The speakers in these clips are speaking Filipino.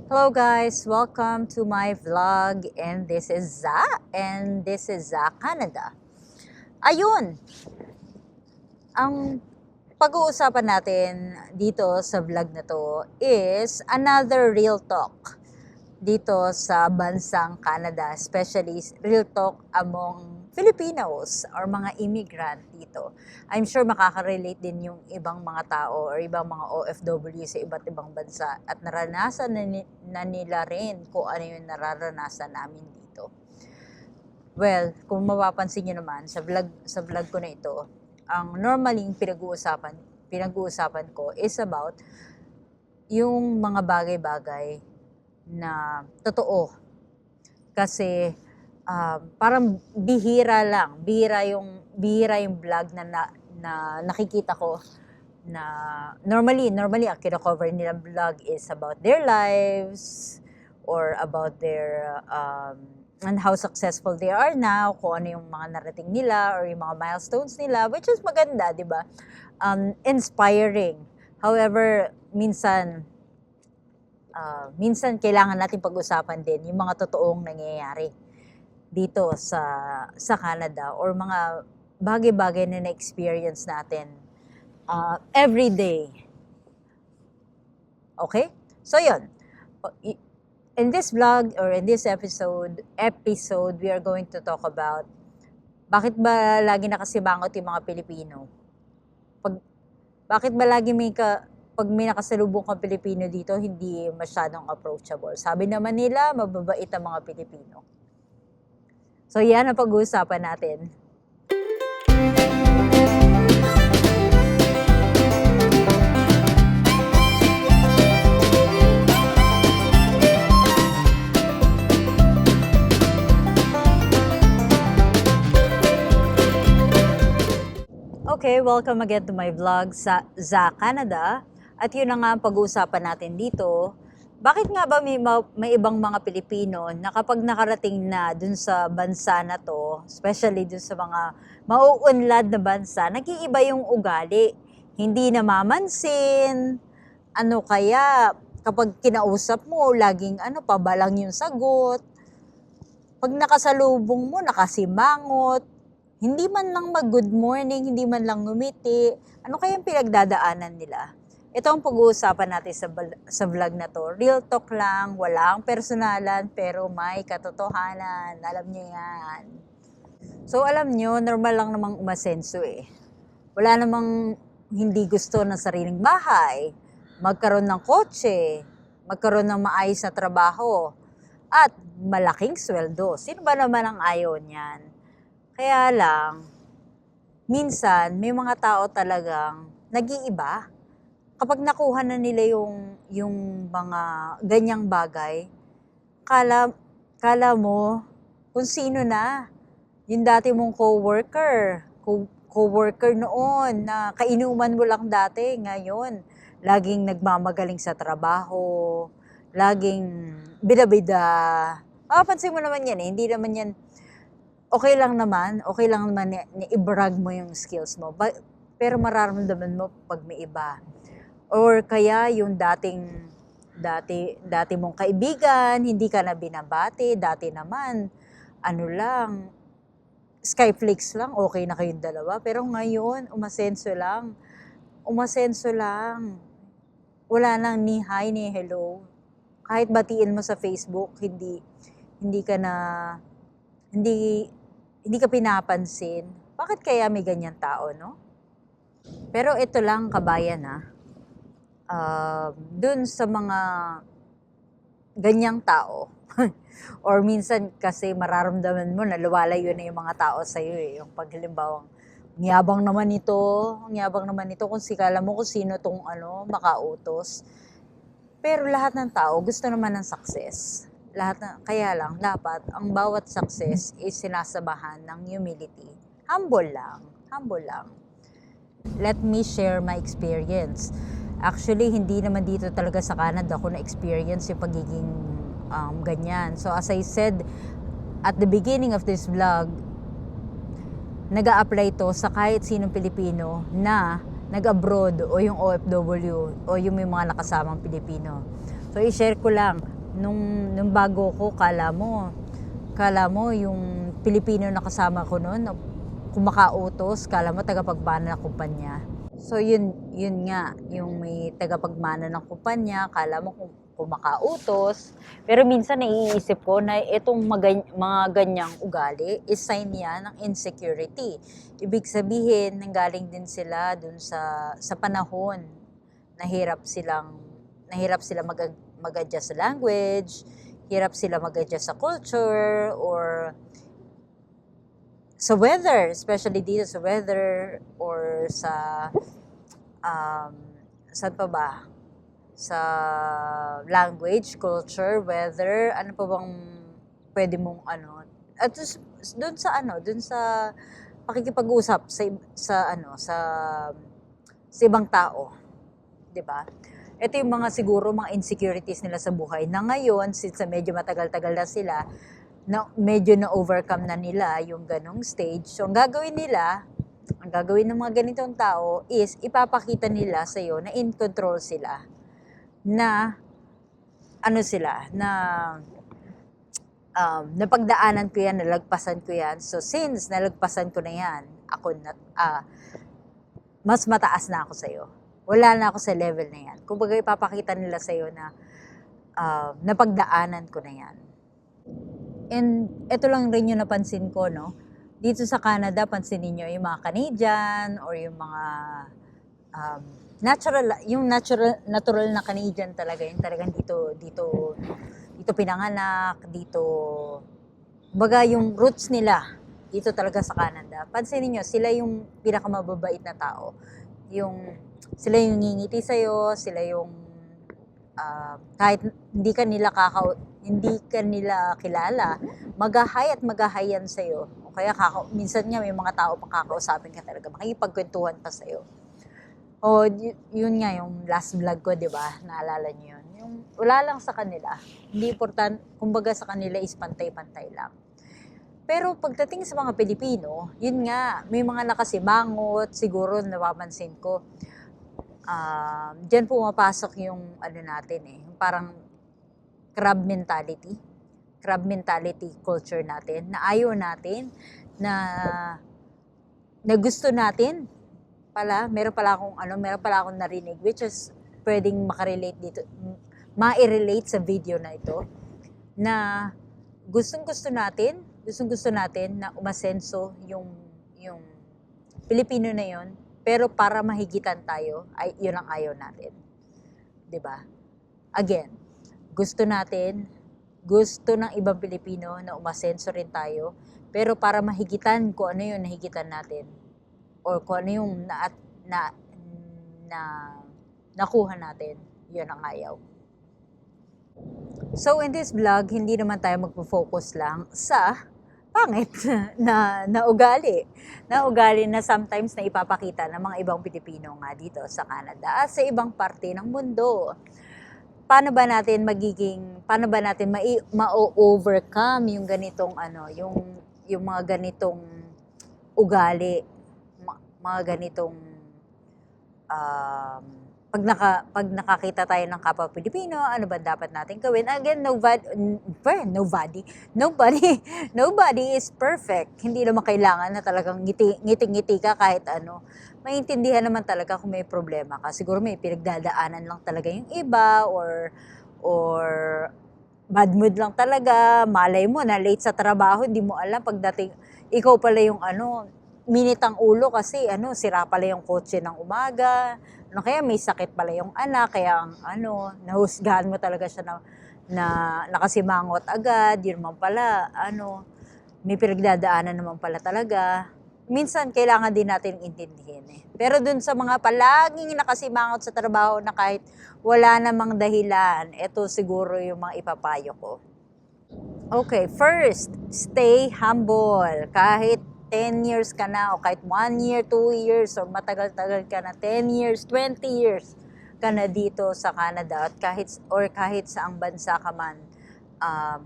Hello guys, welcome to my vlog and this is Za Canada. Ayun, ang pag-uusapan natin dito sa vlog na to is another real talk dito sa bansang Canada, especially real talk among Filipinos or mga immigrant dito. I'm sure makaka-relate din yung ibang mga tao or ibang mga OFW sa iba't ibang bansa at naranasan na nila rin kung ano yung nararanasan namin dito. Well, kung mapapansin nyo naman sa vlog ko na ito, ang normally pinag-uusapan ko is about yung mga bagay-bagay na totoo. Kasi parang bihira yung vlog na nakikita ko na normally ang kino-cover nilang vlog is about their lives or about their and how successful they are now, kung ano yung mga narating nila or yung mga milestones nila, which is maganda, di ba? Inspiring. However, minsan kailangan natin pag-usapan din yung mga totoong nangyayari dito sa Canada or mga bagay-bagay na na-experience natin every day. Okay? So yun. In this vlog or in this episode, we are going to talk about bakit ba lagi nakasimangot yung mga Pilipino? Bakit ba lagi pag may nakasalubong kang Pilipino dito, hindi masyadong approachable? Sabi naman nila, mababait ang mga Pilipino. So yan ang pag-uusapan natin. Okay, welcome again to my vlog sa Canada. At yun na nga ang pag-uusapan natin dito. Bakit nga ba may ibang mga Pilipino na kapag nakarating na dun sa bansa na to, especially dun sa mga mauunlad na bansa, nag-iiba yung ugali. Hindi namamansin. Ano kaya, kapag kinausap mo, laging pabalang yung sagot. Pag nakasalubong mo, nakasimangot. Hindi man lang mag-good morning, hindi man lang ngumiti. Ano kayang pinagdadaanan nila? Ito ang pag-uusapan natin sa vlog na to. Real talk lang, walang personalan, pero may katotohanan. Alam niyo yan. So alam niyo, normal lang namang umasenso eh. Wala namang hindi gusto ng sariling bahay, magkaroon ng kotse, magkaroon ng maayos na trabaho, at malaking sweldo. Sino ba naman ang ayaw niyan? Kaya lang, minsan may mga tao talagang nag-iiba. Kapag nakuha na nila yung mga ganyang bagay, kala mo kung sino na. Yung dati mong co-worker noon na kainuman mo lang dati, ngayon laging nagmamagaling sa trabaho, laging bida-bida. Mapapansin mo naman yan eh, hindi naman yan okay lang naman i-brag mo yung skills mo. Pero mararamdaman mo pag may iba. Or kaya yung dati mong kaibigan, hindi ka na binabati, dati naman, skyflakes lang, okay na kayong dalawa. Pero ngayon, umasenso lang. Wala nang ni hi, ni hello. Kahit batiin mo sa Facebook, hindi ka pinapansin. Bakit kaya may ganyan tao, no? Pero ito lang, kabayan, dun sa mga ganyang tao, or minsan kasi mararamdaman mo na luwalayo na yung mga tao sa'yo eh. Yung paghalimbawang, ang yabang naman ito kung sikala mo kung sino tong makautos. Pero lahat ng tao gusto naman ng success. Kaya lang, dapat ang bawat success is sinasabahan ng humility. Humble lang. Let me share my experience. Actually, hindi naman dito talaga sa Canada ko na-experience yung pagiging ganyan. So as I said at the beginning of this vlog, nag-a-apply to sa kahit sinong Pilipino na nag-abroad o yung OFW o yung may mga nakasamang Pilipino. So i-share ko lang, nung bago ko, kala mo yung Pilipino na kasama ko noon, kumakautos, kala mo tagapagmana ng kumpanya. So yun nga, yung may tagapagmana ng kumpanya, kala mo kumakautos. Pero minsan naiisip ko na itong mga ganyang ugali is sign yan ng insecurity. Ibig sabihin, nanggaling din sila dun sa panahon na hirap sila mag-adjust sa language, hirap sila mag-adjust sa culture, or sa weather, especially dito sa weather, or saan pa ba? Sa language, culture, weather, ano pa bang pwede mong at doon sa pakikipag-usap sa ibang tao, 'di ba? Ito yung mga insecurities nila sa buhay na ngayon, since medyo matagal-tagal na sila, na medyo na-overcome na nila yung ganong stage. So, ang gagawin ng mga ganitong tao is ipapakita nila sa'yo na in control sila. Na napagdaanan ko yan, nalagpasan ko yan. So, since nalagpasan ko na yan, mas mataas na ako sa'yo. Wala na ako sa level na yan. Kumbaga ipapakita nila sa'yo na napagdaanan ko na yan. And ito lang rin yung napansin ko, no? Dito sa Canada, pansinin niyo yung mga Canadian or yung mga natural na Canadian talaga. Yung talagang dito pinanganak, baga yung roots nila, dito talaga sa Canada. Pansinin niyo, sila yung pinakamababait na tao. Sila yung ngingiti sa'yo, sila yung kahit hindi ka nila kilala, mag-hi at mag-hi yan sa'yo. O kaya minsan nga may mga tao pang kakausapin ka talaga, makikipagkwentuhan pa sa'yo. O yun nga yung last vlog ko, di ba? Naalala niyo yun. Yung wala lang sa kanila. Hindi important, kumbaga sa kanila is pantay-pantay lang. Pero pagdating sa mga Pilipino, yun nga, may mga nakasimangot, siguro napapansin ko. Diyan pumapasok yung natin yung parang crab mentality culture natin, na ayaw natin, na gusto natin pala. Meron pala akong narinig, which is pwedeng ma-relate sa video na ito, na gustong-gusto natin na umasenso yung Pilipino na yon, pero para mahigitan tayo, yun ang ayaw natin. 'Di ba? Again, gusto ng ibang Pilipino na umasenso rin tayo, pero para mahigitan kung ano yung nahigitan natin, or kung ano yung nakuha natin, yun ang ayaw. So in this vlog, hindi naman tayo magpo-focus lang sa pangit na ugali na sometimes na ipapakita ng mga ibang Pilipino nga dito sa Canada at sa ibang parte ng mundo. Paano ba natin ma-overcome yung ganitong yung mga ganitong ugali, mga ganitong pag nakakita tayo ng kapwa Pilipino, ano ba dapat natin gawin? Again, nobody is perfect. Hindi naman kailangan na talagang ngiti-ngiti ka kahit ano. Maintindihan naman talaga kung may problema ka. Siguro may pinagdadaanan lang talaga yung iba, or bad mood lang talaga. Malay mo na late sa trabaho, hindi mo alam pagdating ikaw pala yung minit ang ulo kasi sira pala yung kotse ng umaga. Kaya may sakit pala yung anak, kaya nahusgahan mo talaga siya na nakasimangot agad. Yun naman pala, may pinagdadaanan naman pala talaga. Minsan, kailangan din natin intindihin Pero dun sa mga palaging nakasimangot sa trabaho na kahit wala namang dahilan, ito siguro yung mga ipapayo ko. Okay, first, stay humble. Kahit 10 years ka na, o kahit 1 year, 2 years, o matagal-tagal ka na, 10 years, 20 years ka na dito sa Canada, at kahit saang bansa ka man,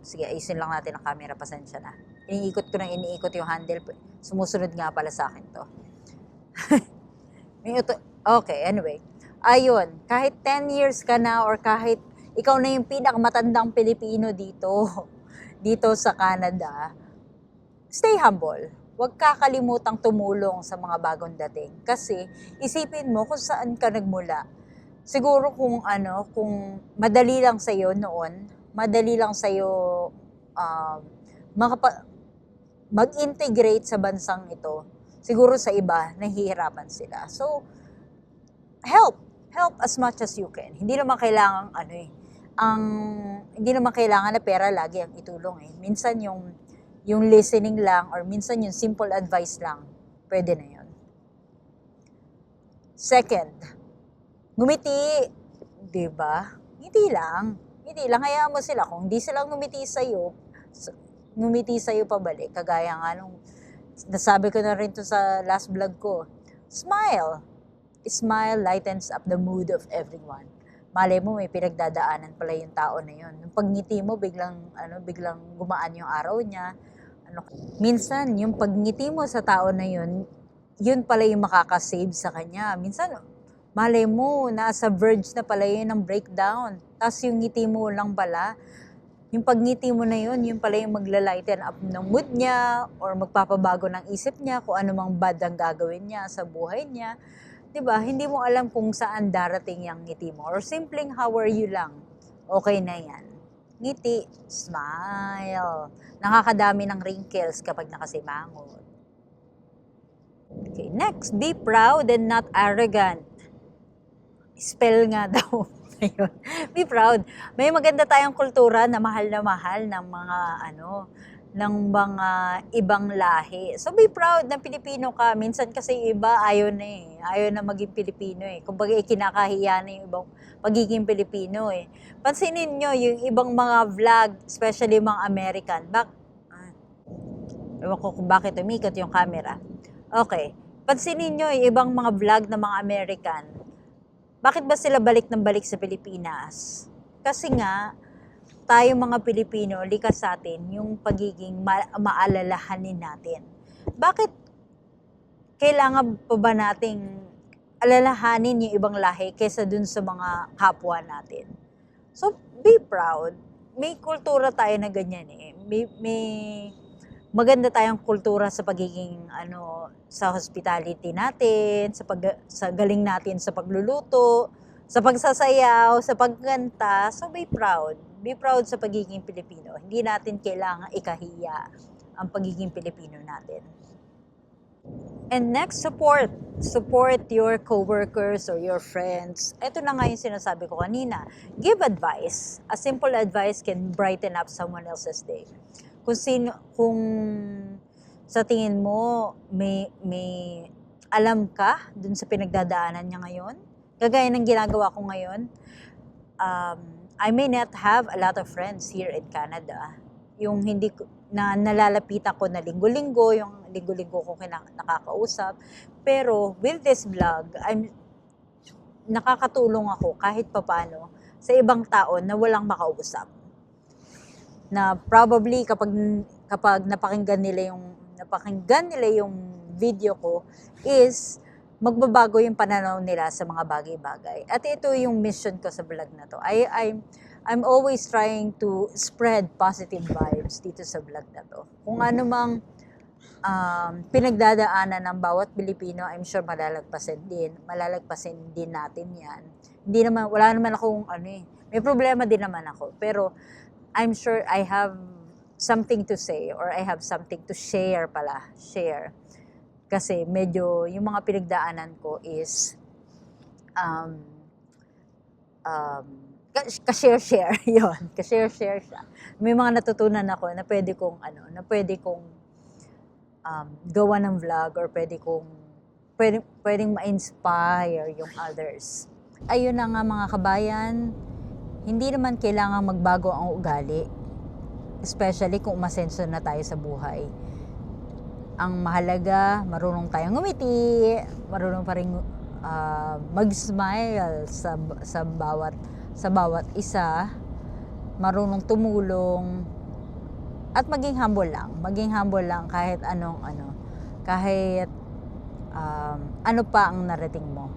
sige, ayusin lang natin ang camera, pasensya na. Iniikot yung handle, sumusunod nga pala sa akin to. Okay, anyway. Ayun, kahit 10 years ka na, or kahit ikaw na yung pinakamatandang Pilipino dito, dito sa Canada, stay humble. Huwag kakalimutang tumulong sa mga bagong dating. Kasi isipin mo kung saan ka nagmula. Siguro kung madali lang sa'yo noon, madali lang sa'yo um, mag-integrate sa bansang ito, siguro sa iba, nahihirapan sila. So, help as much as you can. Hindi naman kailangan hindi naman kailangan na pera lagi ang itulong eh. Minsan yung listening lang or minsan yung simple advice lang, pwede na yun. Second, ngumiti, 'di ba? Ngiti lang. Ngiti lang, hayaan mo sila. Kung hindi sila ngumiti sa'yo pabalik. Kagaya nga nung nasabi ko na rin to sa last vlog ko. Smile. Smile lightens up the mood of everyone. Malay mo, may pinagdadaanan pala yung tao na yun. Yung pagngiti mo, biglang gumaan yung araw niya. Minsan, yung pagngiti mo sa tao na yun pala yung makakasave sa kanya. Minsan, malay mo, nasa verge na pala yun ng breakdown. Tapos yung ngiti mo lang pala, yung pagngiti mo na yun pala yung magla-lighten up ng mood niya or magpapabago ng isip niya kung ano mang bad ang gagawin niya sa buhay niya. 'Di ba? Hindi mo alam kung saan darating yung ngiti mo or simpleng how are you lang. Okay na yan. Ngiti, smile. Nakakadami ng wrinkles kapag nakasimangot. Okay, next, be proud and not arrogant. Spell nga daw. Ayun. Be proud. May maganda tayong kultura na mahal ng mga ng mga ibang lahi. So be proud na Pilipino ka. Minsan kasi iba ayaw na eh. Ayaw na maging Pilipino eh. Kumbaga kinakahiya na yung ibang pagiging Pilipino eh. Pansinin nyo yung ibang mga vlog, especially mga American. Ewan ko kung bakit umikat yung camera. Okay. Pansinin nyo yung ibang mga vlog ng mga American. Bakit ba sila balik ng balik sa Pilipinas? Kasi nga, tayo mga Pilipino, likas sa atin yung pagiging maalalahanin natin. Bakit kailangan pa ba nating alalahanin yung ibang lahi kaysa dun sa mga kapwa natin? So, be proud. May kultura tayo na ganyan eh. May maganda tayong kultura sa pagiging sa hospitality natin, sa galing natin sa pagluluto, sa pagsasayaw, sa pagkanta. So be proud. Be proud sa pagiging Pilipino. Hindi natin kailangan ikahiya ang pagiging Pilipino natin. And next, support. Support your coworkers or your friends. Ito na nga yung sinasabi ko kanina. Give advice. A simple advice can brighten up someone else's day. Kung sa tingin mo may alam ka dun sa pinagdadaanan niya ngayon, kagaya ng ginagawa ko ngayon, I may not have a lot of friends here in Canada. Yung hindi na nalalapitan ko na linggo-linggo, yung linggo-linggo ko nakakausap. Pero with this vlog, nakakatulong ako kahit papano sa ibang tao na walang makausap. Na probably kapag napakinggan nila yung video ko is magbabago yung pananaw nila sa mga bagay-bagay. At ito yung mission ko sa vlog na to. I'm always trying to spread positive vibes dito sa vlog na to. Kung ano mang pinagdadaanan ng bawat Pilipino, I'm sure malalagpasin din natin yan. Wala naman akong may problema din naman ako. Pero I'm sure I have something to say or I have something to share pala. Share. Kasi medyo yung mga pinagdaanan ko is ka-share-share. Yun, ka-share-share siya. May mga natutunan ako na pwede kong gawa ng vlog or pwedeng ma-inspire yung others. Ayun na nga mga kabayan, hindi naman kailangan magbago ang ugali, especially kung umasenso na tayo sa buhay. Ang mahalaga, marunong tayong ngumiti, marunong pa rin mag-smile sa bawat isa, marunong tumulong, at maging humble lang kahit kahit ano pa ang narating mo.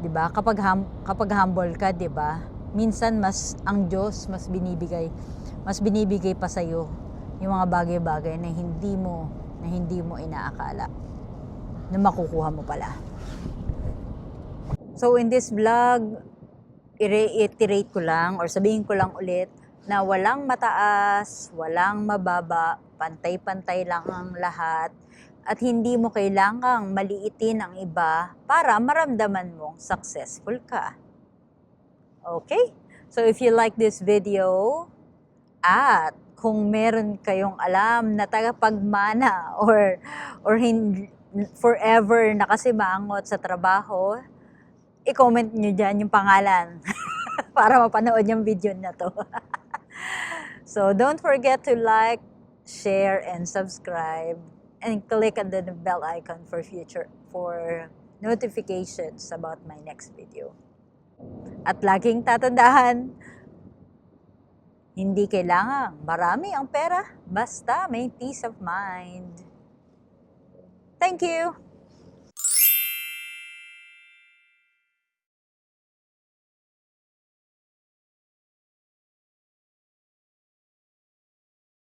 'Di ba? Kapag humble ka, 'di ba? minsan ang Diyos mas binibigay pa sa'yo yung mga bagay-bagay na hindi mo inaakala na makukuha mo pala. So in this vlog, i-reiterate ko lang or sabihin ko lang ulit na walang mataas, walang mababa, pantay-pantay lang ang lahat at hindi mo kailangang maliitin ang iba para maramdaman mong successful ka. Okay? So if you like this video at kung meron kayong alam na tagapagmana or hindi, forever nakasimangot sa trabaho, i-comment nyo dyan yung pangalan para mapanood yung video na to. So don't forget to like, share, and subscribe, and click on the bell icon for notifications about my next video. At laging tatandaan, hindi kailangang marami ang pera, basta may peace of mind. Thank you!